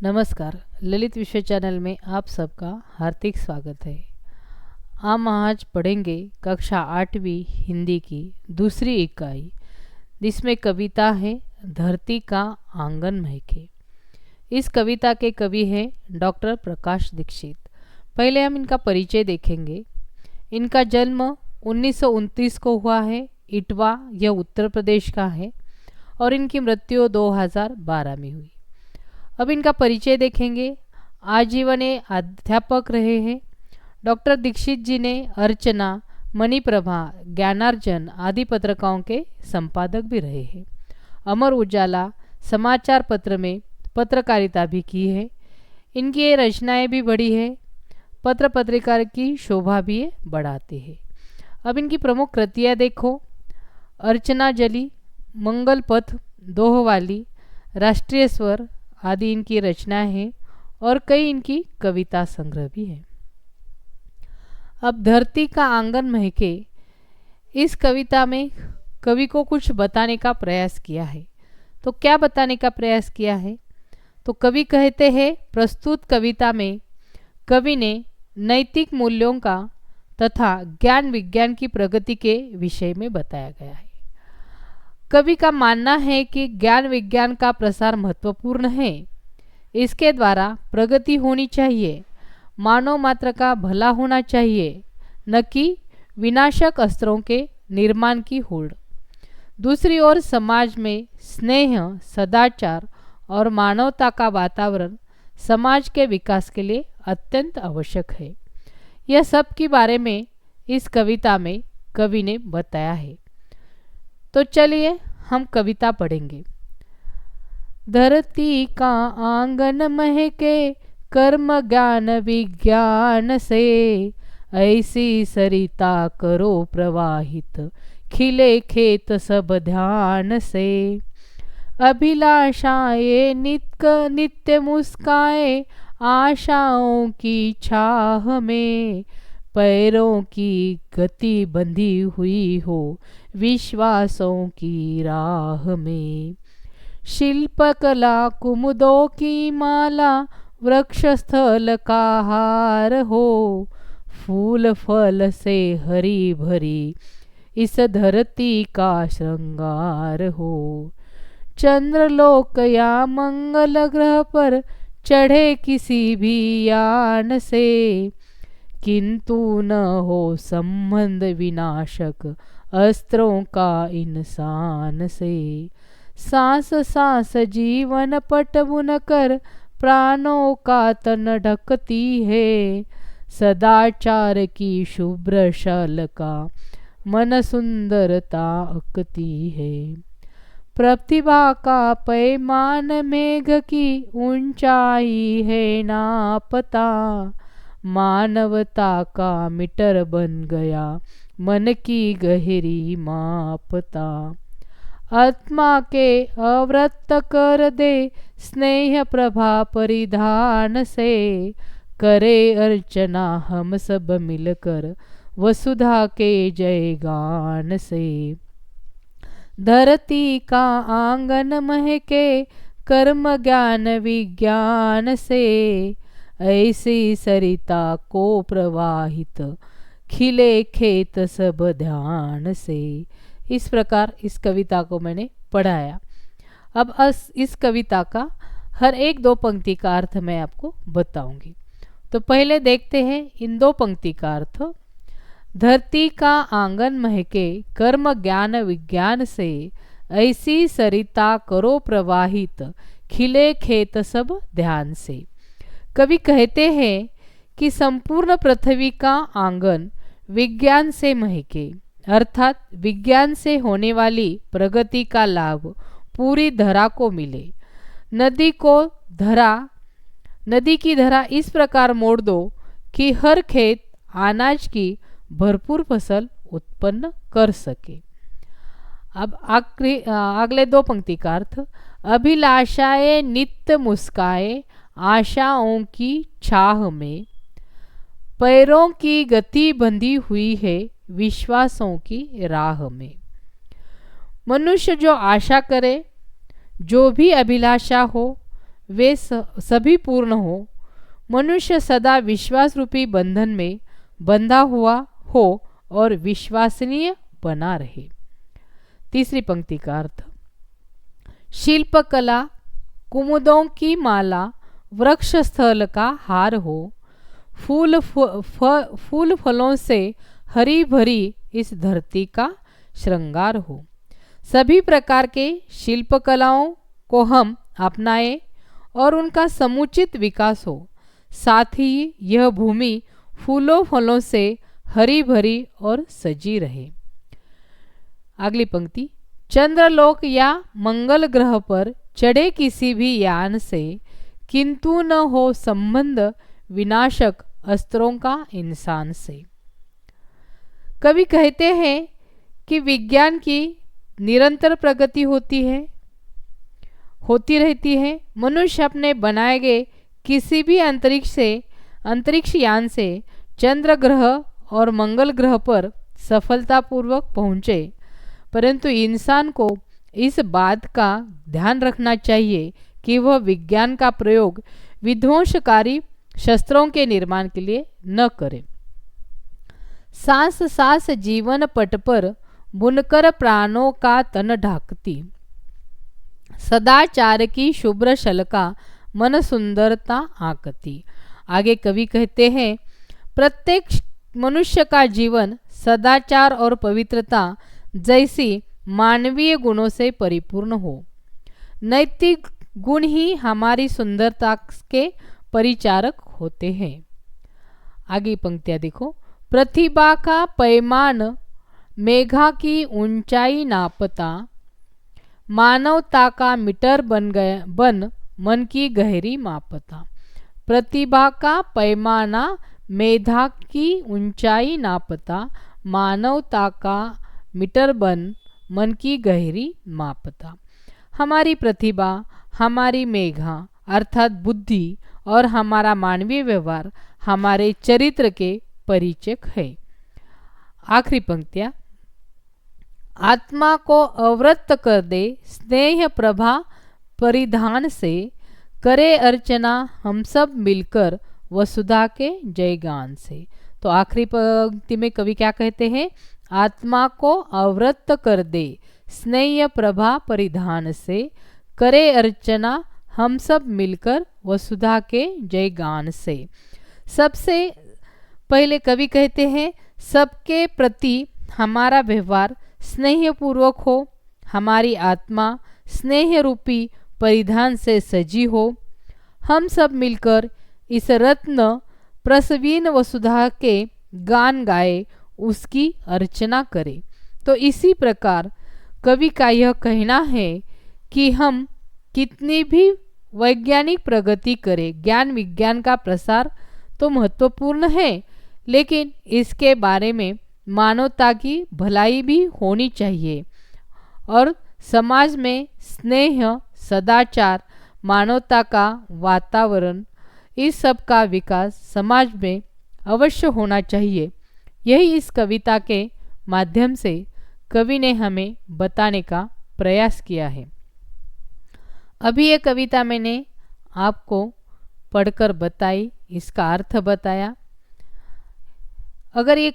नमस्कार। ललित विश्व चैनल में आप सबका हार्दिक स्वागत है। हम आज पढ़ेंगे कक्षा 8वीं हिंदी की दूसरी इकाई, जिसमें कविता है धरती का आंगन महके। इस कविता के कवि हैं डॉक्टर प्रकाश दीक्षित। पहले हम इनका परिचय देखेंगे। इनका जन्म 1929 को हुआ है। इटवा यह उत्तर प्रदेश का है और इनकी मृत्यु 2012 में हुई। अब इनका परिचय देखेंगे। आजीवन ये अध्यापक रहे हैं। डॉक्टर दीक्षित जी ने अर्चना, मणिप्रभा, ज्ञानार्जन आदि पत्रिकाओं के संपादक भी रहे हैं। अमर उजाला समाचार पत्र में पत्रकारिता भी की है। इनकी ये रचनाएं भी बढ़ी है। पत्र पत्रिका की शोभा भी ये बढ़ाते हैं। अब इनकी प्रमुख कृतियाँ देखो। अर्चना जली, मंगल पथ, दोहवाली, राष्ट्रीय स्वर आदि इनकी रचनाएं हैं और कई इनकी कविता संग्रह भी है। अब धरती का आंगन महके, इस कविता में कवि को कुछ बताने का प्रयास किया है। तो क्या बताने का प्रयास किया है? तो कवि कहते हैं, प्रस्तुत कविता में कवि ने नैतिक मूल्यों का तथा ज्ञान विज्ञान की प्रगति के विषय में बताया गया है। कवि का मानना है कि ज्ञान विज्ञान का प्रसार महत्वपूर्ण है। इसके द्वारा प्रगति होनी चाहिए, मानव मात्र का भला होना चाहिए, न कि विनाशक अस्त्रों के निर्माण की होड़। दूसरी ओर समाज में स्नेह, सदाचार और मानवता का वातावरण समाज के विकास के लिए अत्यंत आवश्यक है। यह सब के बारे में इस कविता में कवि ने बताया है। तो चलिए हम कविता पढ़ेंगे। धरती का आंगन महके कर्म ज्ञान विज्ञान से, ऐसी सरिता करो प्रवाहित खिले खेत सब ध्यान से। अभिलाषाएं नित्य मुस्काए आशाओं की छाह में, पैरों की गति बंधी हुई हो विश्वासों की राह में। शिल्पकला कुमुदों की माला वृक्ष स्थल का हार हो, फूल फल से हरी भरी इस धरती का श्रृंगार हो। चंद्रलोक या मंगल ग्रह पर चढ़े किसी भी यान से, किंतु न हो संबंध विनाशक अस्त्रों का इंसान से। सांस सांस जीवन पट बुन कर प्राणों का तन ढकती है, सदाचार की शुभ्र शाल का मन सुंदरता अकती है। प्रतिभा का पैमान मेघ की ऊंचाई है नापता, मानवता का मीटर बन गया मन की गहरी मापता। आत्मा के अवृत कर दे स्नेह प्रभा परिधान से, करे अर्चना हम सब मिलकर वसुधा के जयगान से। धरती का आंगन महके कर्म ज्ञान विज्ञान से, ऐसी सरिता को प्रवाहित खिले खेत सब ध्यान से। इस प्रकार इस कविता को मैंने पढ़ाया। अब इस कविता का हर एक दो पंक्ति का अर्थ मैं आपको बताऊंगी। तो पहले देखते हैं इन दो पंक्ति का अर्थ। धरती का आंगन महके कर्म ज्ञान विज्ञान से, ऐसी सरिता करो प्रवाहित खिले खेत सब ध्यान से। कवि कहते हैं कि संपूर्ण पृथ्वी का आंगन विज्ञान से महके, अर्थात विज्ञान से होने वाली प्रगति का लाभ पूरी धरा को मिले। नदी की धरा इस प्रकार मोड़ दो कि हर खेत अनाज की भरपूर फसल उत्पन्न कर सके। अब अगले दो पंक्ति का अर्थ। अभिलाषाएं नित्य मुस्काए आशाओं की छाह में, पैरों की गति बंधी हुई है विश्वासों की राह में। मनुष्य जो आशा करे, जो भी अभिलाषा हो, वे सभी पूर्ण हो। मनुष्य सदा विश्वास रूपी बंधन में बंधा हुआ हो और विश्वसनीय बना रहे। तीसरी पंक्ति का अर्थ, शिल्पकला कुमुदों की माला, वृक्ष स्थल का हार हो, फूल फलों से हरी भरी इस धरती का श्रृंगार हो। सभी प्रकार के शिल्पकलाओं को हम अपनाएं और उनका समुचित विकास हो। साथ ही यह भूमि फूलों फलों से हरी भरी और सजी रहे। अगली पंक्ति, चंद्रलोक या मंगल ग्रह पर चढ़े किसी भी यान से किंतु न हो संबंध विनाशक अस्त्रों का इंसान से। कवि कहते हैं कि विज्ञान की निरंतर प्रगति होती रहती है। मनुष्य अपने बनाए गए किसी भी अंतरिक्ष यान से चंद्र ग्रह और मंगल ग्रह पर सफलतापूर्वक पहुँचे, परंतु इंसान को इस बात का ध्यान रखना चाहिए कि वह विज्ञान का प्रयोग विध्वंसकारी शस्त्रों के निर्माण के लिए न करे। सांस सांस जीवन पट पर बुनकर प्राणों का तन ढाकती, सदाचार की शुभ्र शलका मन सुंदरता आंकती। आगे कवि कहते हैं, प्रत्येक मनुष्य का जीवन सदाचार और पवित्रता जैसी मानवीय गुणों से परिपूर्ण हो। नैतिक गुण ही हमारी सुंदरता के परिचारक होते हैं। आगे पंक्तियां देखो, प्रतिभा का पैमान मेघा की ऊंचाई नापता, मानवता का मीटर बन मन की गहरी मापता। प्रतिभा का पैमाना मेधा की ऊंचाई नापता, मानवता का मीटर बन मन की गहरी मापता। हमारी प्रतिभा, हमारी मेघा अर्थात बुद्धि और हमारा मानवीय व्यवहार हमारे चरित्र के परिचय है। आखिरी पंक्तियां, आत्मा को अवृत कर दे स्नेह प्रभा परिधान से, करे अर्चना हम सब मिलकर वसुधा के जयगान से। तो आखिरी पंक्ति में कवि क्या कहते हैं, आत्मा को अवृत कर दे स्नेह प्रभा परिधान से, करे अर्चना हम सब मिलकर वसुधा के जयगान से। सबसे पहले कवि कहते हैं, सबके प्रति हमारा व्यवहार स्नेहपूर्वक हो, हमारी आत्मा स्नेह रूपी परिधान से सजी हो, हम सब मिलकर इस रत्न प्रसवीन वसुधा के गान गाए, उसकी अर्चना करें। तो इसी प्रकार कवि का यह कहना है कि हम कितनी भी वैज्ञानिक प्रगति करें, ज्ञान विज्ञान का प्रसार तो महत्वपूर्ण है, लेकिन इसके बारे में मानवता की भलाई भी होनी चाहिए और समाज में स्नेह, सदाचार, मानवता का वातावरण, इस सब का विकास समाज में अवश्य होना चाहिए। यही इस कविता के माध्यम से कवि ने हमें बताने का प्रयास किया है। अभी ये कविता मैंने आपको पढ़कर बताई, इसका अर्थ बताया। अगर ये